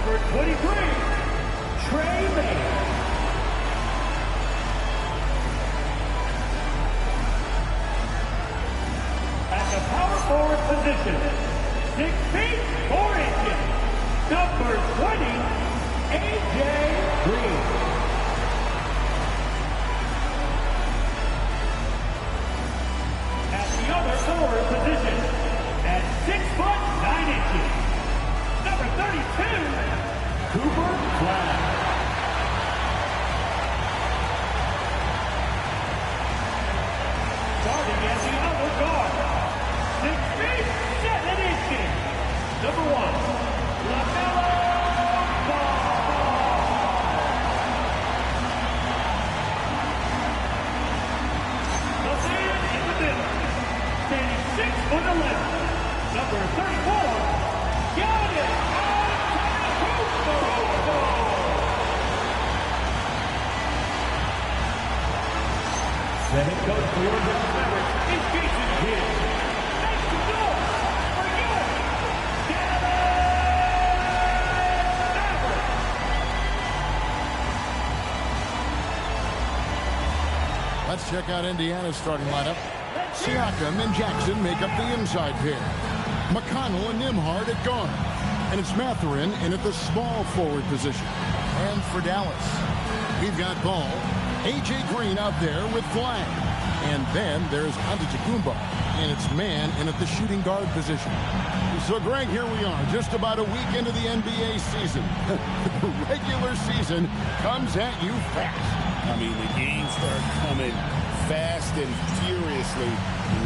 Number 23, Trey May. At the power forward position, 6 feet 4 inches, number 20, AJ Green. At the other forward position, at 6 foot 9 inches, number 32, Cooper Flag. Starting at the other guard, 6 feet 7 inches, number 1, LaMelo Ball. The man in the middle, standing 6 foot 11, number 34, Giannis Antetokounmpo. The head coach for the Mavericks is Jason Kidd. Makes the door for you, Dallas Mavericks. Let's check out Indiana's starting lineup. Siakam and Jackson make up the inside pair. McConnell and Nembhard at guard. And it's Mathurin in at the small forward position. And for Dallas, we've got Ball, AJ Green out there with Flag. And then there's Antetokounmpo, and it's Man in at the shooting guard position. So, Greg, here we are, just about a week into the NBA season. The regular season comes at you fast. I mean, the games start coming fast and furiously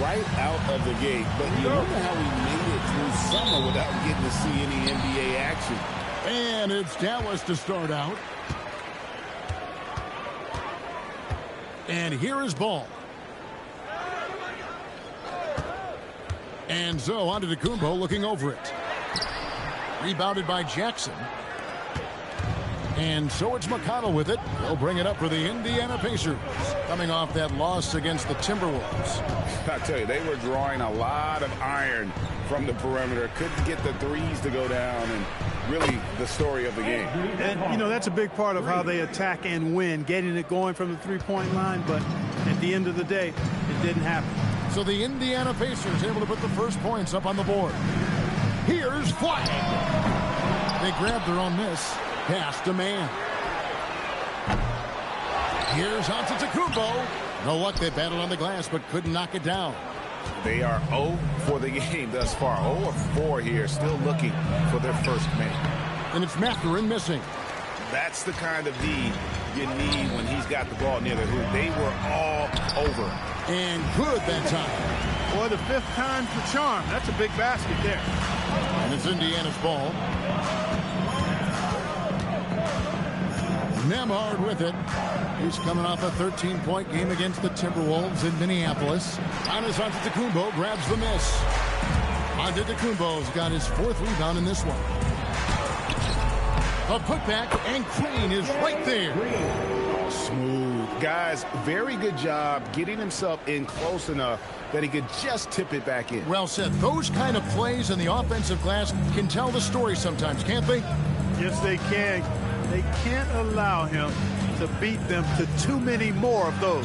right out of the gate. But you wonder how we made it through summer without getting to see any NBA action. And it's Dallas to start out. And here is Ball. And so Antetokounmpo looking over it. Rebounded by Jackson. And so it's McConnell with it. He'll bring it up for the Indiana Pacers, coming off that loss against the Timberwolves. I tell you, they were drawing a lot of iron from the perimeter. Couldn't get the threes to go down, and really the story of the game. And, you know, that's a big part of how they attack and win, getting it going from the three-point line. But at the end of the day, it didn't happen. So the Indiana Pacers able to put the first points up on the board. Here's Flag. They grabbed their own miss. Pass to Man. Here's Antetokounmpo. No luck, they battled on the glass but couldn't knock it down. They are 0 for the game thus far. 0 of 4 here, still looking for their first man. And it's Mathurin missing. That's the kind of D you need when he's got the ball near the hoop. They were all over. And good that time. Boy, the 5th time's the charm. That's a big basket there. And it's Indiana's ball. Nembhard with it. He's coming off a 13-point game against the Timberwolves in Minneapolis. Giannis Antetokounmpo grabs the miss. Antetokounmpo's got his 4th rebound in this one. A putback, and Green is right there. Smooth. Guys, very good job getting himself in close enough that he could just tip it back in. Well said. Those kind of plays in the offensive glass can tell the story sometimes, can't they? Yes, they can. They can't allow him to beat them to too many more of those.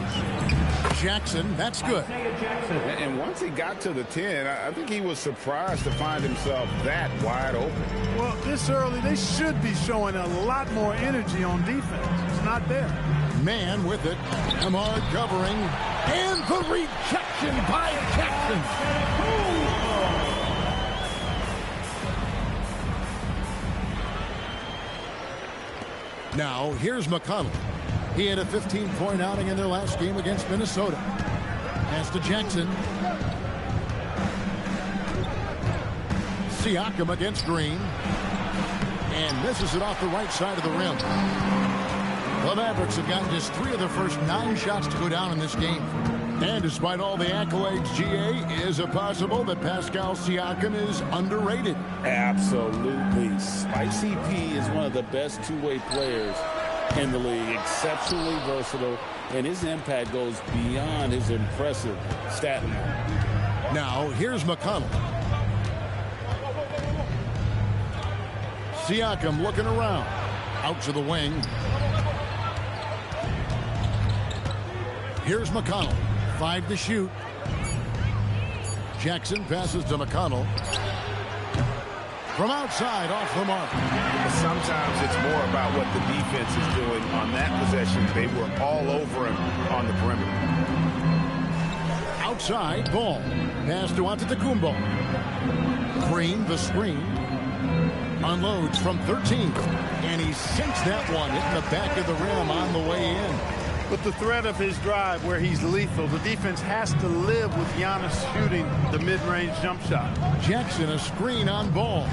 Jackson, that's good. And once he got to the 10, I think he was surprised to find himself that wide open. Well, this early, they should be showing a lot more energy on defense. It's not there. Man with it. Nembhard covering. And the rejection by Jackson. Now, here's McConnell. He had a 15-point outing in their last game against Minnesota. Pass to Jackson. Siakam against Green. And misses it off the right side of the rim. The Mavericks have gotten just 3 of their first 9 shots to go down in this game. And despite all the accolades, GA, is it possible that Pascal Siakam is underrated? Absolutely. Spicy P is one of the best two-way players in the league. Exceptionally versatile, and his impact goes beyond his impressive stat line. Now, here's McConnell. Siakam looking around. Out to the wing. Here's McConnell. 5 to shoot. Jackson passes to McConnell. From outside, off the mark. Sometimes it's more about what the defense is doing on that possession. They were all over him on the perimeter. Outside, ball. Pass to Antetokounmpo. Green, the screen. Unloads from 13. And he sinks that one in the back of the rim on the way in. With the threat of his drive where he's lethal, the defense has to live with Giannis shooting the mid-range jump shot. Jackson a screen on ball.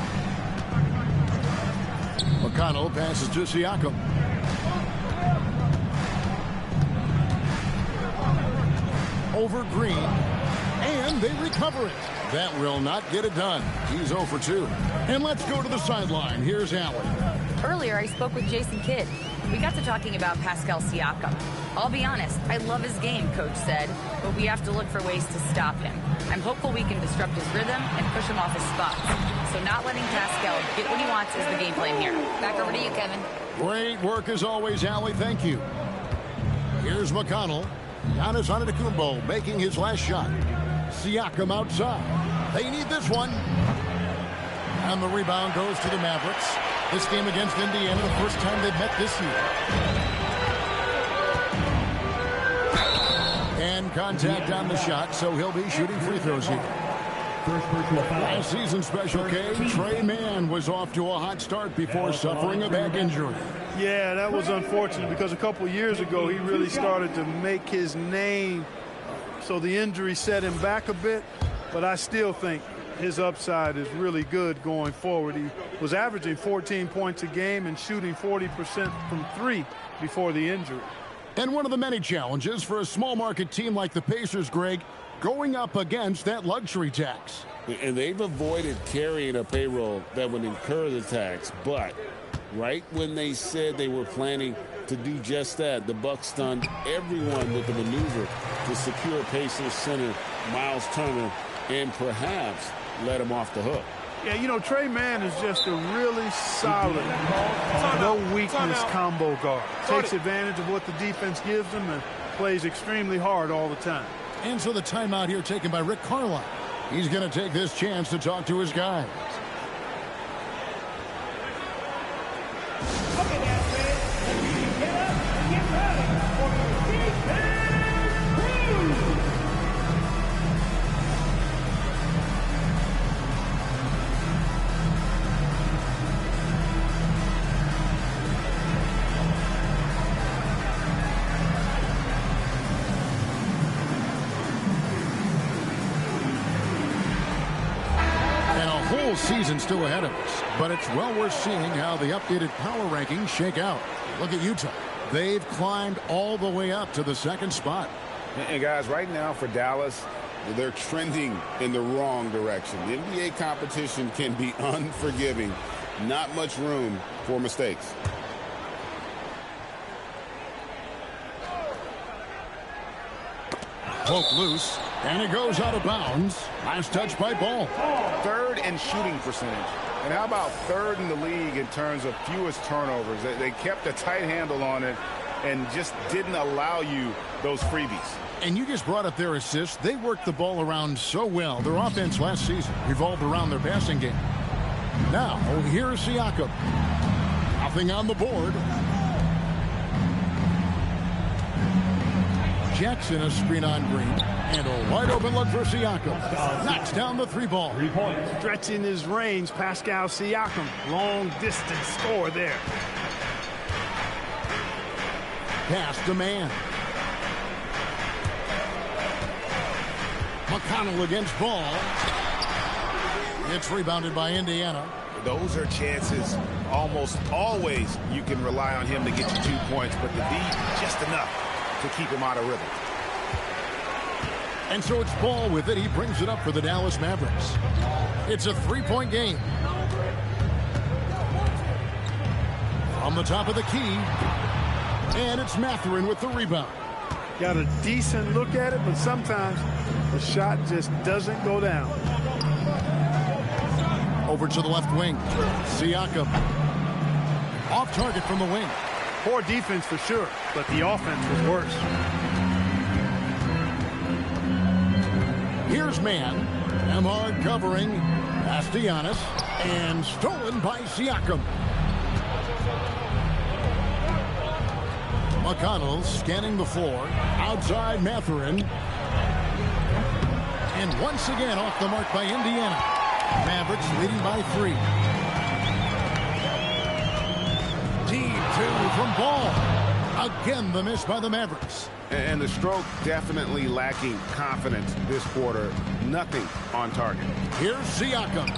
McConnell passes to Siakam. Over Green. And they recover it. That will not get it done. He's 0 for 2. And let's go to the sideline. Here's Allen. Earlier, I spoke with Jason Kidd. We got to talking about Pascal Siakam. I'll be honest, I love his game, Coach said, but we have to look for ways to stop him. I'm hopeful we can disrupt his rhythm and push him off his spots. So not letting Pascal get what he wants is the game plan here. Back over to you, Kevin. Great work as always, Allie. Thank you. Here's McConnell. Giannis Antetokounmpo making his last shot. Siakam outside. They need this one. And the rebound goes to the Mavericks. This game against Indiana, the first time they've met this year. And contact on the shot, so he'll be shooting free throws here. Last season Special K, Trey Mann was off to a hot start before suffering a back injury. Yeah, that was unfortunate because a couple years ago he really started to make his name, so the injury set him back a bit, but I still think his upside is really good going forward. He was averaging 14 points a game and shooting 40% from 3 before the injury. And one of the many challenges for a small market team like the Pacers, Greg, going up against that luxury tax. And they've avoided carrying a payroll that would incur the tax, but right when they said they were planning to do just that, the Bucks stunned everyone with the maneuver to secure Pacers center Miles Turner and perhaps let him off the hook. Yeah, you know, Trey Mann is just a really solid, no weakness combo guard. Takes advantage of what the defense gives him and plays extremely hard all the time. And so the timeout here taken by Rick Carlisle. He's going to take this chance to talk to his guys. Okay, now, man. Get up, get ready for your defense crew. Season still ahead of us, but it's well worth seeing how the updated power rankings shake out. Look at Utah. They've climbed all the way up to the 2nd spot. And guys, right now for Dallas, they're trending in the wrong direction. The NBA competition can be unforgiving. Not much room for mistakes. Poke loose, and it goes out of bounds. Last touch by Ball. 3rd in shooting percentage. And how about 3rd in the league in terms of fewest turnovers? They kept a tight handle on it and just didn't allow you those freebies. And you just brought up their assists. They worked the ball around so well. Their offense last season revolved around their passing game. Now, here's Siakam. Nothing on the board. Jackson a screen on Green. And a wide open look for Siakam. Knocks down the 3-ball. Stretching his range, Pascal Siakam. Long distance score there. Pass to Mann. McConnell against Ball. It's rebounded by Indiana. Those are chances almost always you can rely on him to get you 2 points, but the beat just enough to keep him out of rhythm. And so it's Ball with it. He brings it up for the Dallas Mavericks. It's a 3-point game. On the top of the key. And it's Mathurin with the rebound. Got a decent look at it, but sometimes the shot just doesn't go down. Over to the left wing. Siakam. Off target from the wing. Poor defense for sure, but the offense was worse. Here's man. Nembhard covering. Giannis. And stolen by Siakam. McConnell scanning the floor. Outside Mathurin. And once again off the mark by Indiana. Mavericks leading by 3. Deep 2 from Ball. Again the miss by the Mavericks. And the stroke definitely lacking confidence this quarter. Nothing on target. Here's Siakam.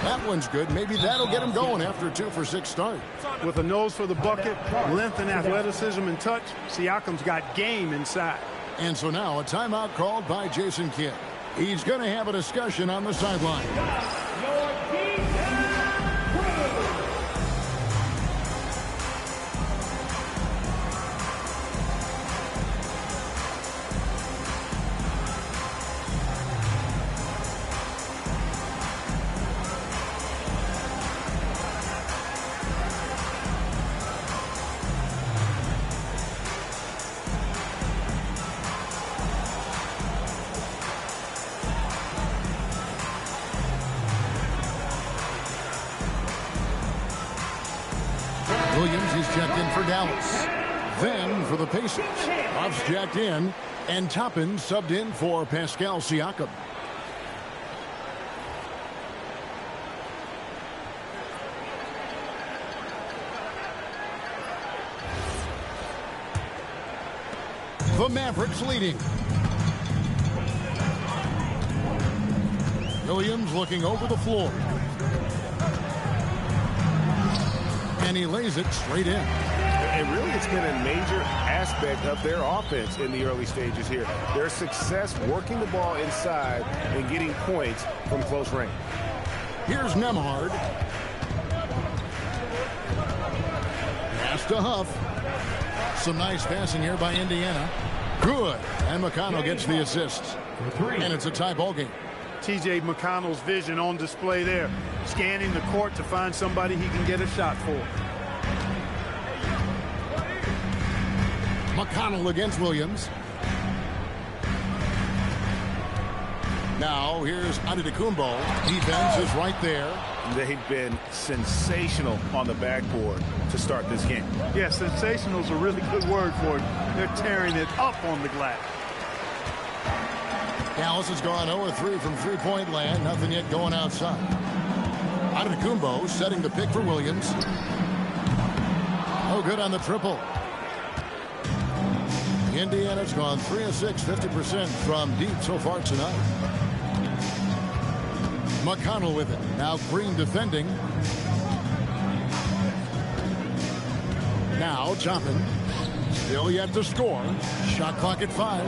That one's good. Maybe that'll get him going after a 2-for-6 start. With a nose for the bucket, length and athleticism and touch, Siakam's got game inside. And so now a timeout called by Jason Kidd. He's going to have a discussion on the sideline. Williams is checked in for Dallas. Then for the Pacers. Ruff's checked in. And Toppin subbed in for Pascal Siakam. The Mavericks leading. Williams looking over the floor. And he lays it straight in. And really, it's been a major aspect of their offense in the early stages here. Their success working the ball inside and getting points from close range. Here's Nembhard. Pass to Huff. Some nice passing here by Indiana. Good. And McConnell gets the assist. And it's a tie ball game. T.J. McConnell's vision on display there. Scanning the court to find somebody he can get a shot for. McConnell against Williams. Now here's Antetokounmpo. Defense is right there. They've been sensational on the backboard to start this game. Yeah, sensational is a really good word for it. They're tearing it up on the glass. Dallas has gone 0-3 from three-point land. Nothing yet going outside. Antetokounmpo setting the pick for Williams. No good on the triple. Indiana's gone 3 of 6, 50% from deep so far tonight. McConnell with it. Now Green defending. Now Toppin. Still yet to score. Shot clock at 5.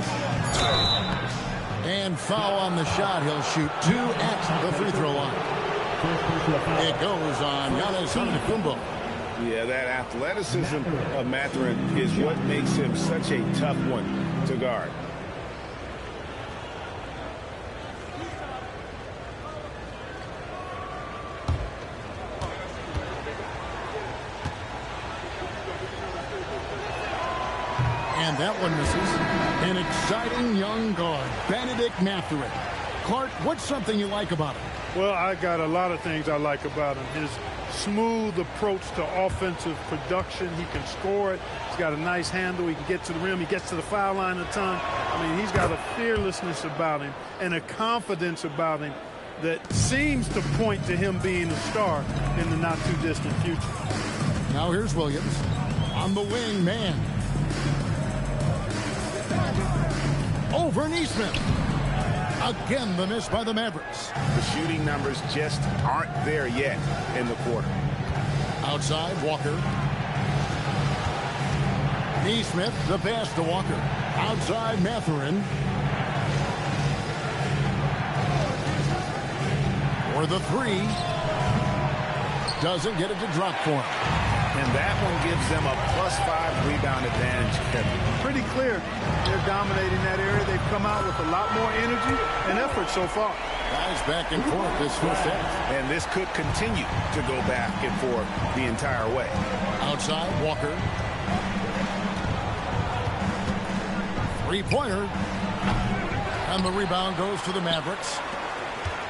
And foul on the shot. He'll shoot 2 at the free throw line. It goes on Giannis Antetokounmpo. Yeah, that athleticism of Mathurin is what makes him such a tough one to guard. And that one misses. An exciting young guard, Benedict Mathurin. Clark, what's something you like about him? Well, I got a lot of things I like about him. His smooth approach to offensive production. He can score it. He's got a nice handle. He can get to the rim. He gets to the foul line a ton. I mean, he's got a fearlessness about him and a confidence about him that seems to point to him being a star in the not-too-distant future. Now here's Williams. On the wing, man. Over Neesmith. Again, the miss by the Mavericks. The shooting numbers just aren't there yet in the quarter. Outside, Walker. Neesmith, the pass to Walker. Outside, Mathurin. For the 3. Doesn't get it to drop for him. And that one gives them a +5 rebound advantage, Kevin. Pretty clear they're dominating that area. They've come out with a lot more energy and effort so far. Guys back and forth this first half. And this could continue to go back and forth the entire way. Outside, Walker. Three-pointer. And the rebound goes to the Mavericks.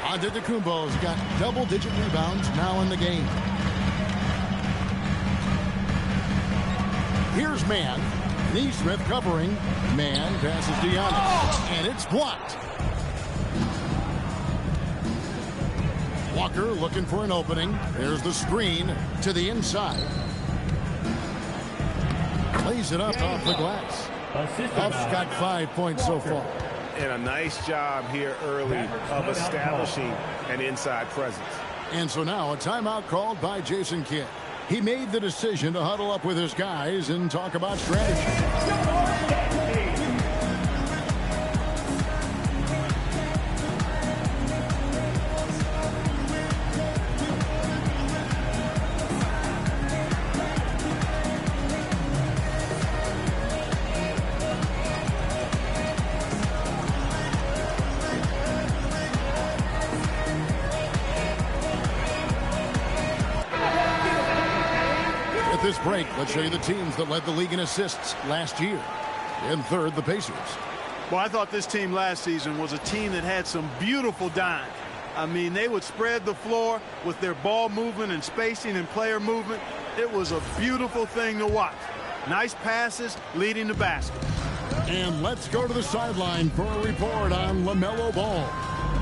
Antetokounmpo's got double-digit rebounds now in the game. Here's Mann. Neesmith covering. Mann passes to Giannis. And it's blocked. Walker looking for an opening. There's the screen to the inside. Plays it up off the glass. Huff's got 5 points so far. And a nice job here early of establishing an inside presence. And so now a timeout called by Jason Kidd. He made the decision to huddle up with his guys and talk about strategy. This break, let's show you the teams that led the league in assists last year. In third, the Pacers. Well, I thought this team last season was a team that had some beautiful dimes. I mean, they would spread the floor with their ball movement and spacing and player movement. It was a beautiful thing to watch. Nice passes leading to baskets. And let's go to the sideline for a report on LaMelo Ball.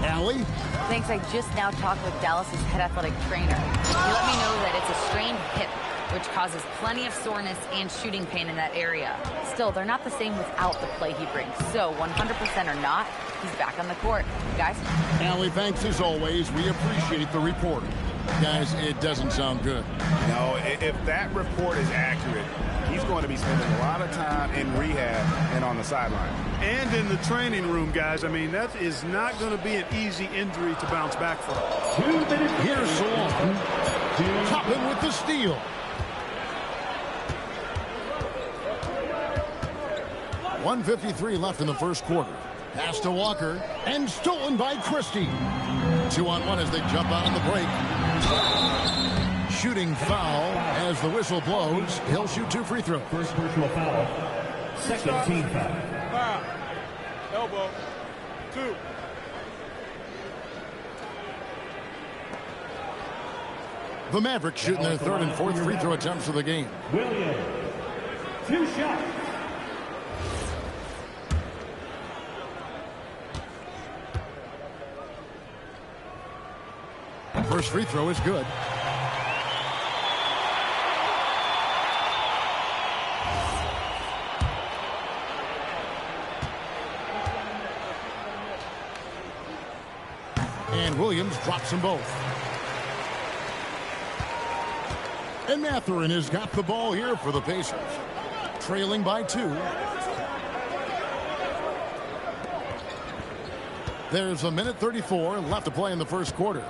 Allie? Thanks. I just now talked with Dallas's head athletic trainer. He let me know that it's a strained hip, which causes plenty of soreness and shooting pain in that area. Still, they're not the same without the play he brings. So 100% or not, he's back on the court. Guys? Allie, thanks as always. We appreciate the report. Guys, it doesn't sound good. No, if that report is accurate, he's going to be spending a lot of time in rehab and on the sideline. And in the training room, guys. I mean, that is not going to be an easy injury to bounce back from. Here's Salon. Toppin with the steal. 1:53 left in the first quarter. Pass to Walker and stolen by Christie. 2-on-1 as they jump out on the break. Shooting foul as the whistle blows. He'll shoot 2 free throws. First personal foul. Second team foul. Foul. Elbow. 2. The Mavericks shooting their third and fourth free throw attempts of the game. Williams. 2 shots. First free throw is good. And Williams drops them both. And Mathurin has got the ball here for the Pacers. Trailing by 2. There's 1:34 left to play in the first quarter.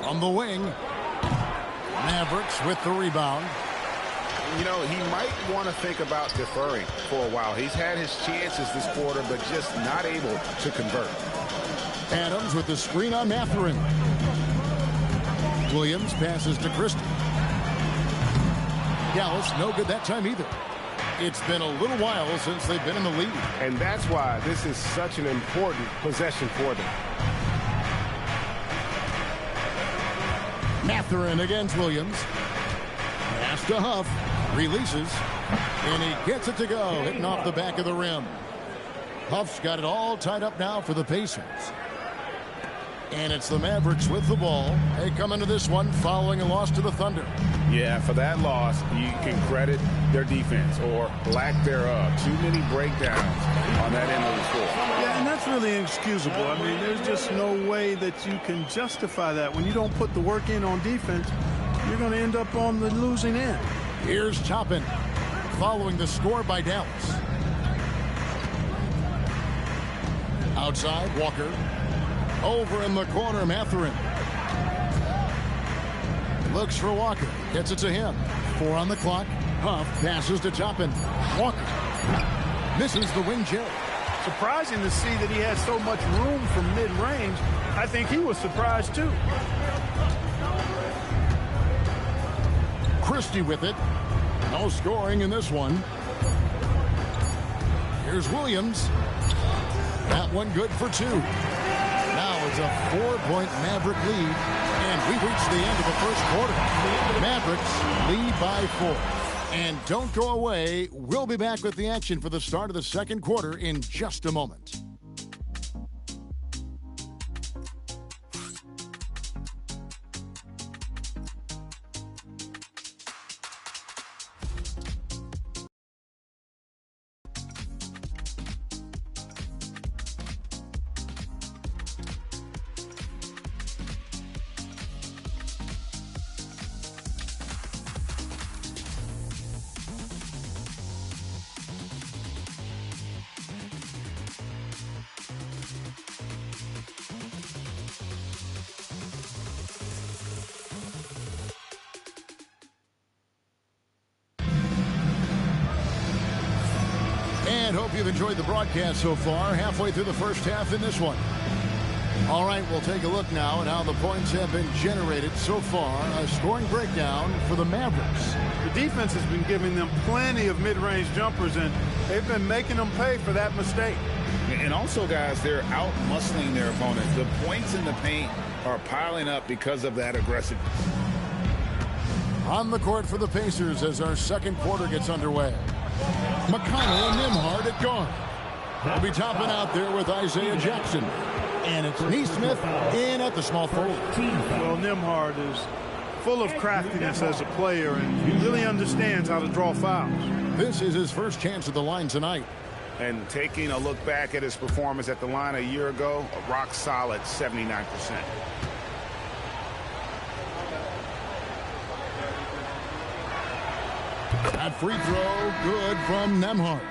From the wing, Mavericks with the rebound. You know, he might want to think about deferring for a while. He's had his chances this quarter, but just not able to convert. Adams with the screen on Mathurin. Williams passes to Christie. Dallas, no good that time either. It's been a little while since they've been in the lead. And that's why this is such an important possession for them. Mathurin against Williams. Pass to Huff. Releases. And he gets it to go. Hitting off the back of the rim. Huff's got it all tied up now for the Pacers. And it's the Mavericks with the ball. They come into this one following a loss to the Thunder. Yeah, for that loss, you can credit their defense or lack thereof. Too many breakdowns on that end of the floor. Yeah, and that's really inexcusable. I mean, there's just no way that you can justify that. When you don't put the work in on defense, you're going to end up on the losing end. Here's Toppin following the score by Dallas. Outside, Walker. Over in the corner, Mathurin. Looks for Walker. Gets it to him. 4 on the clock. Huff passes to Toppin. Walker misses the wing J. surprising to see that he had so much room from mid-range. I think he was surprised too. Christie with it. No scoring in this one. Here's Williams. That one good for 2. Now it's a 4-point Maverick lead, and we've reached the end of the first quarter. Mavericks lead by 4. And don't go away. We'll be back with the action for the start of the second quarter in just a moment. And hope you've enjoyed the broadcast so far. Halfway through the first half in this one. All right, we'll take a look now at how the points have been generated so far. A scoring breakdown for the Mavericks. The defense has been giving them plenty of mid-range jumpers, and they've been making them pay for that mistake. And also, guys, they're out-muscling their opponent. The points in the paint are piling up because of that aggressiveness. On the court for the Pacers as our second quarter gets underway. McConnell and Nembhard at guard. They'll be topping out there with Isaiah Jackson. And it's Neesmith in at the small forward. Well, Nembhard is full of craftiness as a player, and he really understands how to draw fouls. This is his first chance at the line tonight. And taking a look back at his performance at the line a year ago, a rock solid 79%. That free throw, good from Nembhard.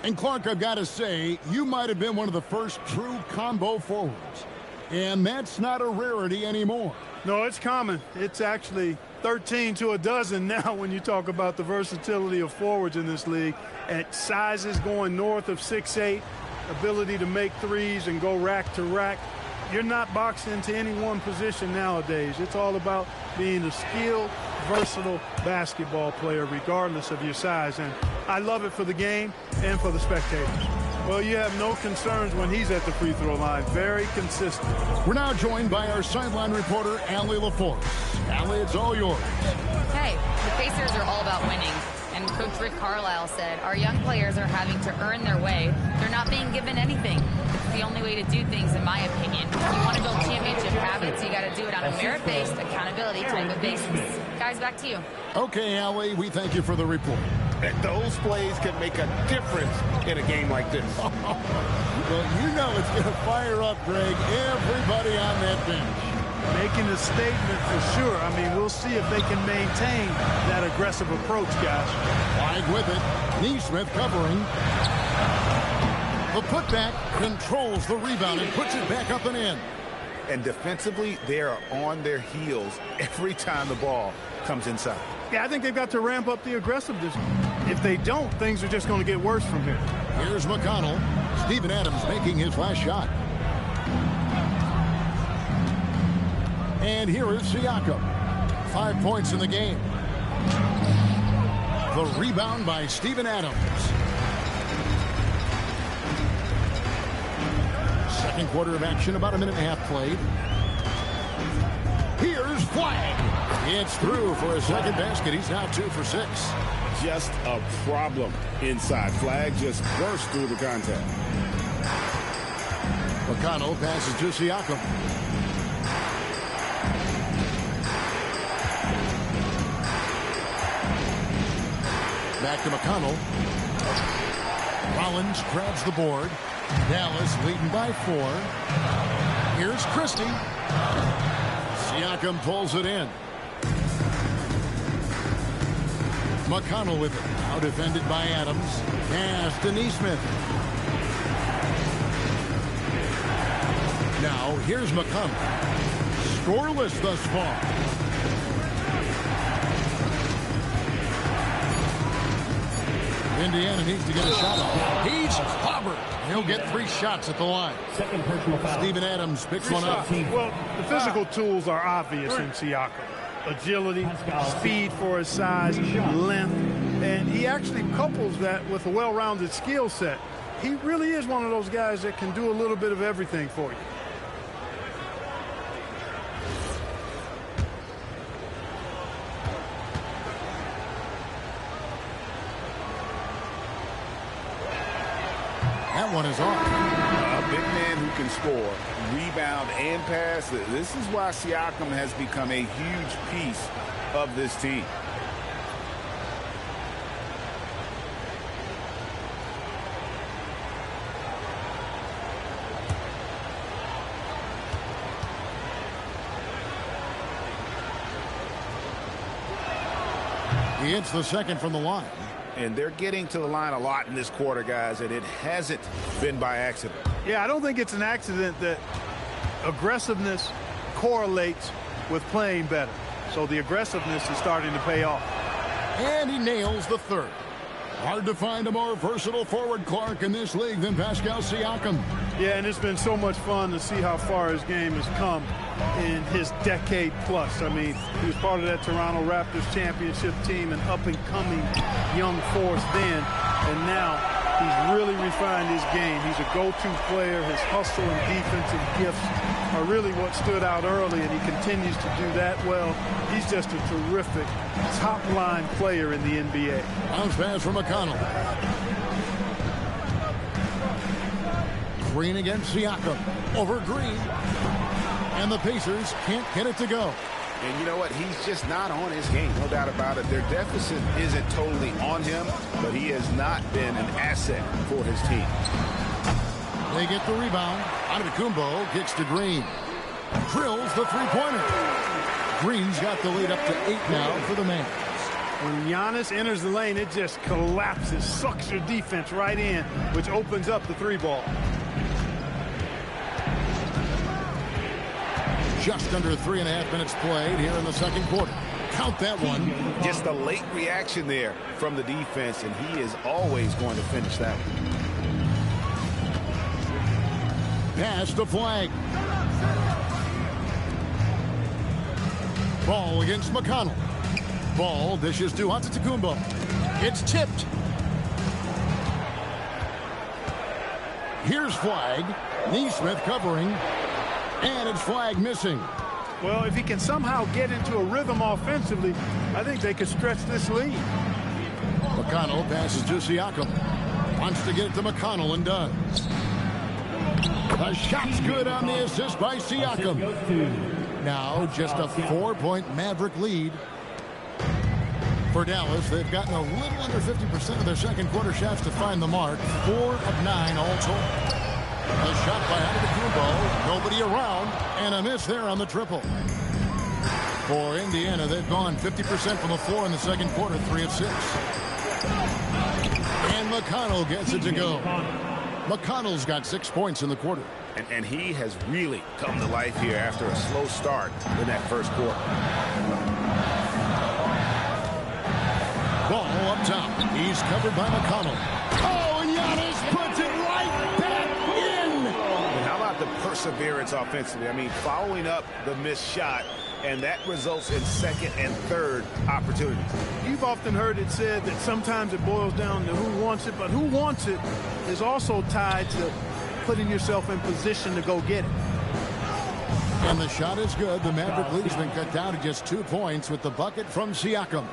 And Clark, I've got to say, you might have been one of the first true combo forwards. And that's not a rarity anymore. No, it's common. It's actually 13 to a dozen now when you talk about the versatility of forwards in this league. At sizes going north of 6'8", ability to make threes and go rack to rack. You're not boxed into any one position nowadays. It's all about being a skilled, versatile basketball player regardless of your size. And I love it for the game and for the spectators. Well, you have no concerns when he's at the free throw line. Very consistent. We're now joined by our sideline reporter, Allie LaForce. Allie, it's all yours. Hey, the Pacers are all about winning. And Coach Rick Carlisle said, our young players are having to earn their way. They're not being given anything. It's the only way to do things, in my opinion. If you want to build championship habits, you got to do it on a merit-based, accountability type of basis. Guys, back to you. Okay, Allie, we thank you for the report. And those plays can make a difference in a game like this. Well, you know it's going to fire up, Greg, everybody on that bench. Making a statement for sure. I mean, we'll see if they can maintain that aggressive approach, guys. Wide with it. Neesmith covering. The putback controls the rebound and puts it back up and in. And defensively, they are on their heels every time the ball comes inside. Yeah, I think they've got to ramp up the aggressiveness. If they don't, things are just going to get worse from here. Here's McConnell. Steven Adams making his last shot. And here is Siakam. 5 points in the game. The rebound by Steven Adams. Second quarter of action, about a minute and a half played. Here's Flag. It's through for a second basket. He's now 2 for 6. Just a problem inside. Flag just burst through the contact. McConnell passes to Siakam. Back to McConnell. Rollins grabs the board. Dallas leading by 4. Here's Christie. Siakam pulls it in. McConnell with it. Now defended by Adams. Pass to Neesmith. Now here's McConnell. Scoreless thus far. Indiana needs to get a shot off. He's clobbered. He'll get 3 shots at the line. Second personal foul. Steven Adams picks one up. Well, the physical tools are obvious in Siakam. Agility, speed for his size, length, and he actually couples that with a well-rounded skill set. He really is one of those guys that can do a little bit of everything for you. That one is off. A big man who can score, rebound, and pass. This is why Siakam has become a huge piece of this team. He hits the second from the line. And they're getting to the line a lot in this quarter, guys, and it hasn't been by accident. Yeah, I don't think it's an accident that aggressiveness correlates with playing better. So the aggressiveness is starting to pay off. And he nails the third. Hard to find a more versatile forward, Clark, in this league than Pascal Siakam. Yeah, and it's been so much fun to see how far his game has come in his decade plus. I mean, he was part of that Toronto Raptors championship team, an up-and-coming young force then, and now he's really refined his game. He's a go-to player. His hustle and defensive gifts are really what stood out early, and he continues to do that well. He's just a terrific top-line player in the NBA. Bounce pass from McConnell. Green against Siakam. Over Green. And the Pacers can't get it to go. And you know what? He's just not on his game, no doubt about it. Their deficit isn't totally on him, but he has not been an asset for his team. They get the rebound. Antetokounmpo kicks to Green. Drills the three-pointer. Green's got the lead up to 8 now for the Mavs. When Giannis enters the lane, it just collapses, sucks your defense right in, which opens up the 3-ball. Just under 3.5 minutes played here in the second quarter. Count that one. Just a late reaction there from the defense, and he is always going to finish that one. Pass the flag. Ball against McConnell. Ball dishes to Antetokounmpo. It's tipped. Here's flag. Neesmith covering. And it's flag missing. Well, if he can somehow get into a rhythm offensively, I think they could stretch this lead. McConnell passes to Siakam. Wants to get it to McConnell and does. The shot's good on the assist by Siakam. Now just a 4-point Maverick lead for Dallas. They've gotten a little under 50% of their second quarter shots to find the mark. 4 of 9 all told. A shot by Antetokounmpo. Nobody around. And a miss there on the triple. For Indiana, they've gone 50% from the floor in the second quarter. 3 of 6. And McConnell gets it to go. McConnell's got 6 points in the quarter. And he has really come to life here after a slow start in that first quarter. Ball up top. He's covered by McConnell. Oh, and Giannis puts it right back in. And how about the perseverance offensively? I mean, following up the missed shot, and that results in second and third opportunities. You've often heard it said that sometimes it boils down to who wants it, but who wants it is also tied to putting yourself in position to go get it. And the shot is good. The Maverick lead's been cut down to just 2 points with the bucket from Siakam.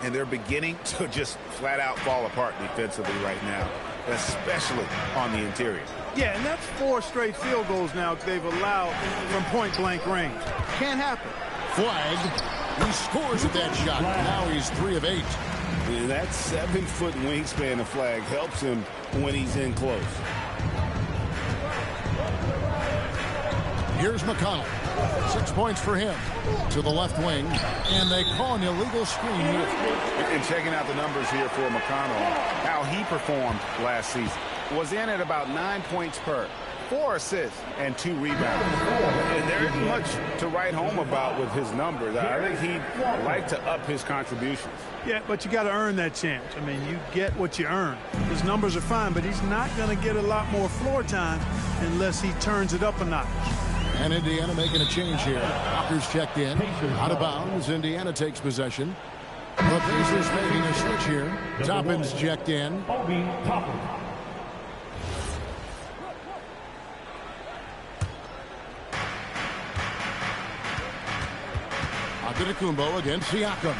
And they're beginning to just flat out fall apart defensively right now, especially on the interior. Yeah, and that's 4 straight field goals now they've allowed from point-blank range. Can't happen. Flag. He scores with that shot. Now he's 3 of 8. And that 7-foot wingspan of flag helps him when he's in close. Here's McConnell. 6 points for him. To the left wing. And they call an illegal screen here. And checking out the numbers here for McConnell, how he performed last season. Was in at about 9 points per 4 assists and 2 rebounds. And there isn't much to write home about with his numbers. I think he'd like to up his contributions. Yeah, but you got to earn that chance. I mean, you get what you earn. His numbers are fine, but he's not going to get a lot more floor time unless he turns it up a notch. And Indiana making a change here. Walker's checked in. Out of bounds. Indiana takes possession. The Pacers making a switch here. Toppin's checked in. Antetokounmpo against Siakam.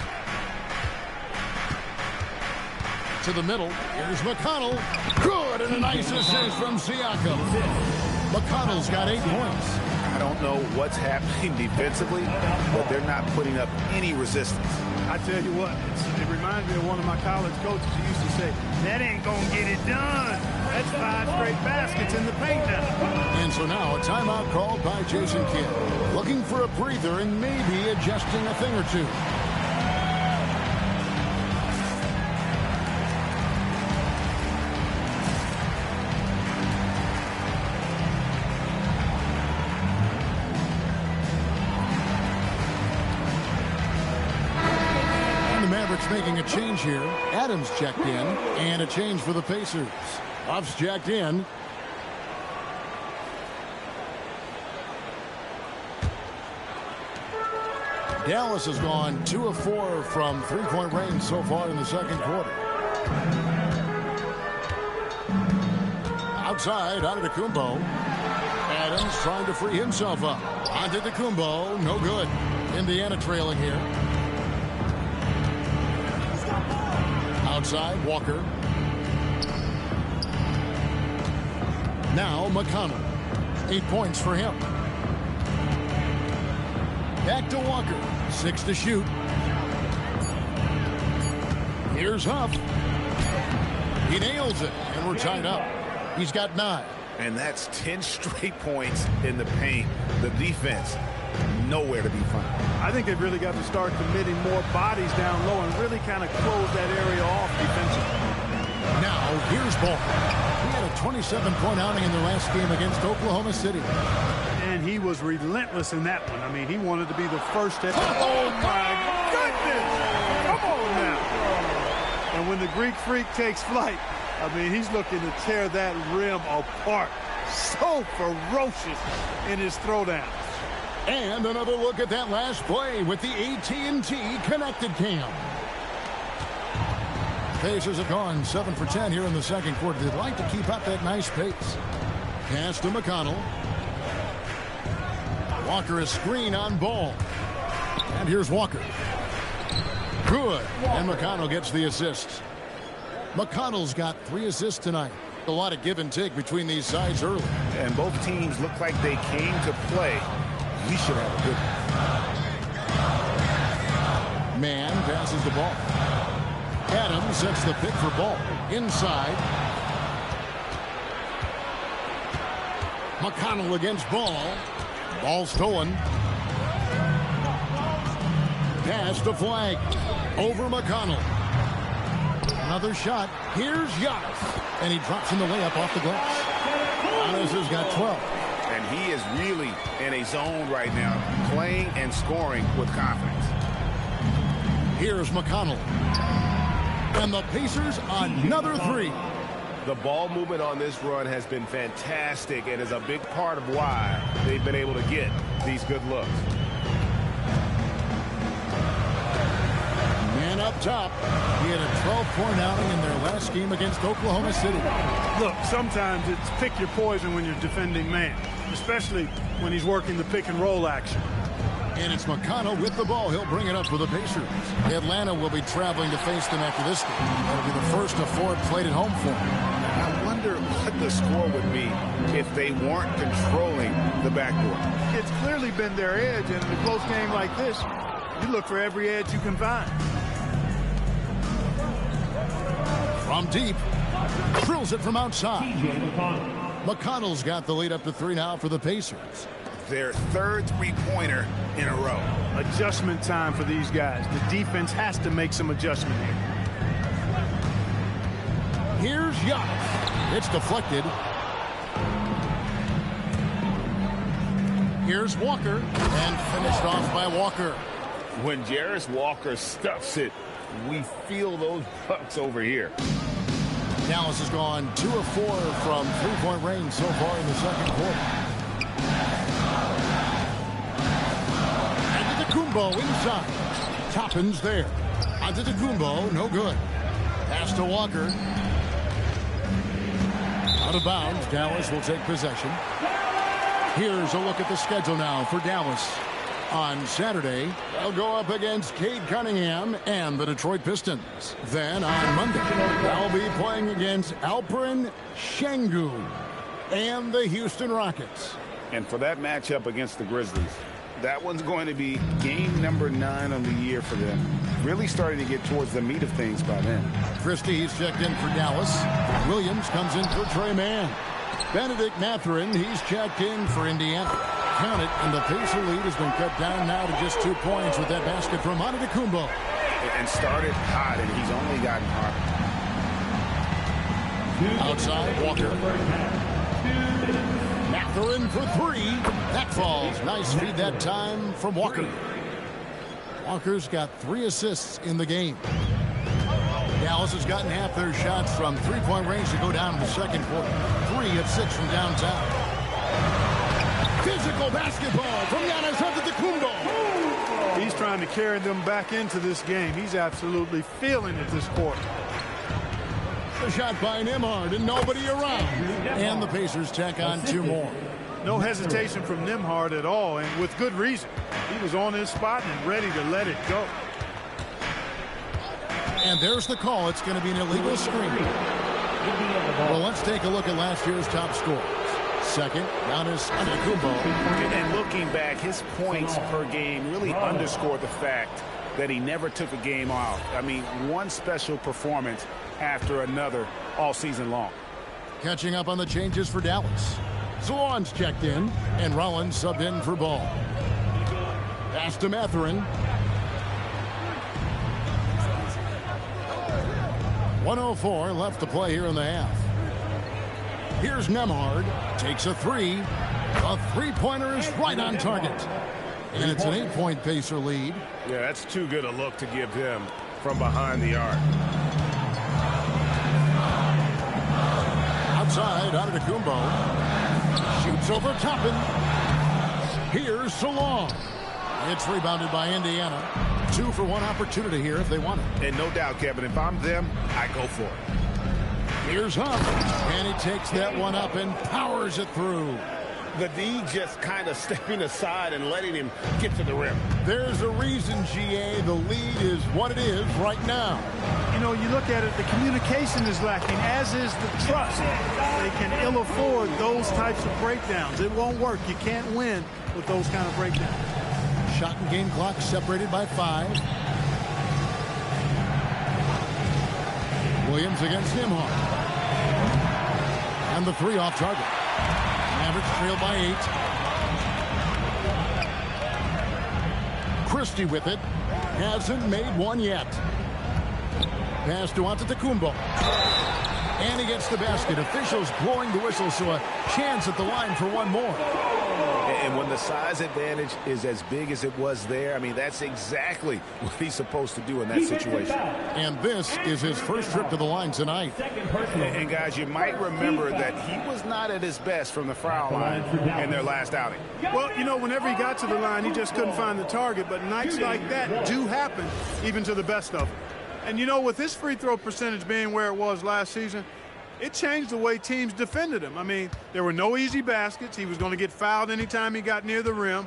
To the middle. Here's McConnell. Good, and a nice assist from Siakam. McConnell's got 8 points. I don't know what's happening defensively, but they're not putting up any resistance. I tell you what, it reminds me of one of my college coaches who used to say, that ain't going to get it done. That's 5 straight baskets in the paint now. And so now a timeout called by Jason Kidd. Looking for a breather and maybe adjusting a thing or two. Making a change here. Adams checked in, and a change for the Pacers. Buffs checked in. Dallas has gone 2 of 4 from 3-point range so far in the second quarter. Outside, Antetokounmpo. Adams trying to free himself up. Antetokounmpo, no good. Indiana trailing here. Outside, Walker. Now McConnell. 8 points for him. Back to Walker. 6 to shoot. Here's Huff. He nails it, and we're tied up. He's got 9. And that's 10 straight points in the paint. The defense, nowhere to be found. I think they've really got to start committing more bodies down low and really kind of close that area off defensively. Now, here's Ball. He had a 27-point outing in the last game against Oklahoma City. And he was relentless in that one. I mean, he wanted to be the first to... Oh, my goodness! Come on now! And when the Greek Freak takes flight, I mean, he's looking to tear that rim apart. So ferocious in his throwdown. And another look at that last play with the AT&T Connected Cam. Pacers have gone 7 for 10 here in the second quarter. They'd like to keep up that nice pace. Pass to McConnell. Walker is screen on Ball. And here's Walker. Good. And McConnell gets the assist. McConnell's got 3 assists tonight. A lot of give and take between these sides early. And both teams look like they came to play. We should have a good one. Man passes the ball. Adams sets the pick for Ball. Inside. McConnell against Ball. Ball stolen. Pass to Flag. Over McConnell. Another shot. Here's Giannis. And he drops in the layup off the glass. Giannis has got 12. And he is really in a zone right now, playing and scoring with confidence. Here's McConnell. And the Pacers another 3. The ball movement on this run has been fantastic and is a big part of why they've been able to get these good looks. Man up top. He had a 12-point outing in their last game against Oklahoma City. Look, sometimes it's pick your poison when you're defending man, especially when he's working the pick and roll action. And it's McConnell with the ball. He'll bring it up for the Pacers. Atlanta will be traveling to face them after this game. That'll be the first of 4 played at home for them. I wonder what the score would be if they weren't controlling the backboard. It's clearly been their edge, and in a close game like this, you look for every edge you can find. From deep, drills it from outside. McConnell's got the lead up to 3 now for the Pacers. Their 3rd three-pointer in a row. Adjustment time for these guys. The defense has to make some adjustment here. Here's Giannis. It's deflected. Here's Walker, and finished off by Walker. When Jarris Walker stuffs it, we feel those Bucks over here. Dallas has gone 2 of 4 from three-point range so far in the second quarter. Antetokounmpo inside. Toppin's there. Antetokounmpo, no good. Pass to Walker. Out of bounds. Dallas will take possession. Here's a look at the schedule now for Dallas. On Saturday, they'll go up against Cade Cunningham and the Detroit Pistons. Then on Monday, they'll be playing against Alperen Sengun and the Houston Rockets. And for that matchup against the Grizzlies, that one's going to be game number 9 on the year for them. Really starting to get towards the meat of things by then. Christie's checked in for Dallas. Williams comes in for Trey Mann. Benedict Mathurin, he's checked in for Indiana. Count it, and the Pacer lead has been cut down now to just 2 points with that basket from Antetokounmpo. And started hot, and he's only gotten hotter. Outside, Walker. Mathurin for 3. That falls. Nice feed that time from Walker. Walker's got 3 assists in the game. Dallas has gotten half their shots from three-point range to go down in the second quarter. 3 of 6 from downtown. Physical basketball from Giannis Antetokounmpo. He's trying to carry them back into this game. He's absolutely feeling it this quarter. A shot by Nembhard and nobody around. And the Pacers tack on 2 more. No hesitation from Nembhard at all, and with good reason. He was on his spot and ready to let it go. And there's the call. It's going to be an illegal screen. Well, let's take a look at last year's top scorers. Second, Giannis Antetokounmpo. And looking back, his points per game really underscored the fact that he never took a game off. I mean, one special performance after another all season long. Catching up on the changes for Dallas. Zalon's checked in, and Rollins subbed in for Ball. Pass to Mathurin. 1:04 left to play here in the half. Here's Nembhard. Takes a 3. A three-pointer is right on target. And it's an 8-point Pacer lead. Yeah, that's too good a look to give them from behind the arc. Outside, Antetokounmpo. Shoots over Toppin. Here's Salon. It's rebounded by Indiana. 2 for 1 opportunity here if they want it. And no doubt, Kevin, if I'm them, I go for it. Here's Hunt. And he takes that one up and powers it through. The D just kind of stepping aside and letting him get to the rim. There's a reason, GA, the lead is what it is right now. You know, you look at it, the communication is lacking, as is the trust. They can ill afford those types of breakdowns. It won't work. You can't win with those kind of breakdowns. Shot and game clock separated by 5. Williams against Nembhard. And the 3 off target. Mavericks trail by 8. Christie with it. Hasn't made one yet. Pass to Antetokounmpo. And he gets the basket. Officials blowing the whistle, so a chance at the line for one more. And when the size advantage is as big as it was there, I mean, that's exactly what he's supposed to do in that situation. And this is his first trip to the line tonight. And guys, you might remember that he was not at his best from the foul line in their last outing. Well, you know, whenever he got to the line, he just couldn't find the target. But nights like that do happen, even to the best of them. And, you know, with his free throw percentage being where it was last season, it changed the way teams defended him. I mean, there were no easy baskets. He was going to get fouled anytime he got near the rim.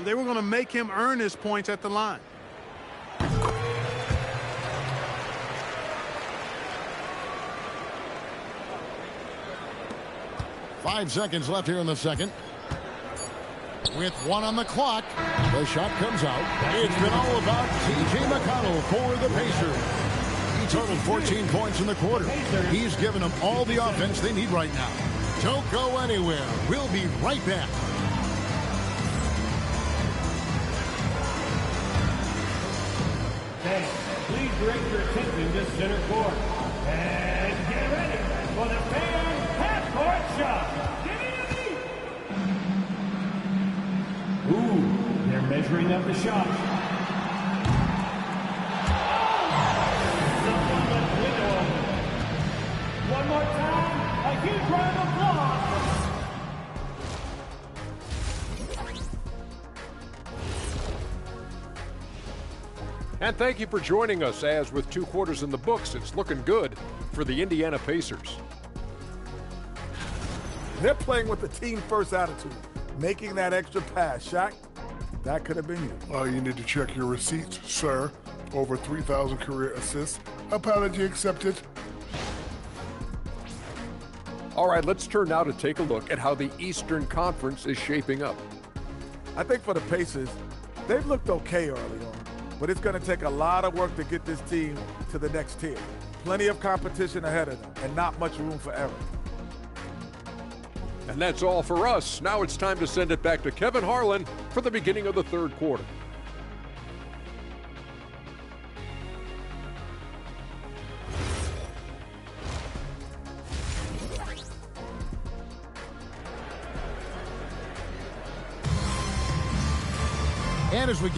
They were going to make him earn his points at the line. Five seconds left here in the second. With 1 on the clock, the shot comes out. It's been all about T.J. McConnell for the Pacers. He totaled 14 points in the quarter. He's given them all the offense they need right now. Don't go anywhere. We'll be right back. Hey, please direct your attention to center court. And get ready for the fan half-court shot. Measuring up the shot. Someone left the window open. One more time, a huge round of applause. And thank you for joining us, as with 2 quarters in the books, it's looking good for the Indiana Pacers. They're playing with the team-first attitude, making that extra pass. Shaq, that could have been you. You need to check your receipts, sir. Over 3,000 career assists. Apology accepted. All right, let's turn now to take a look at how the Eastern Conference is shaping up. I think for the Pacers, they've looked okay early on, but it's going to take a lot of work to get this team to the next tier. Plenty of competition ahead of them and not much room for error. And that's all for us. Now it's time to send it back to Kevin Harlan for the beginning of the 3rd quarter. And as we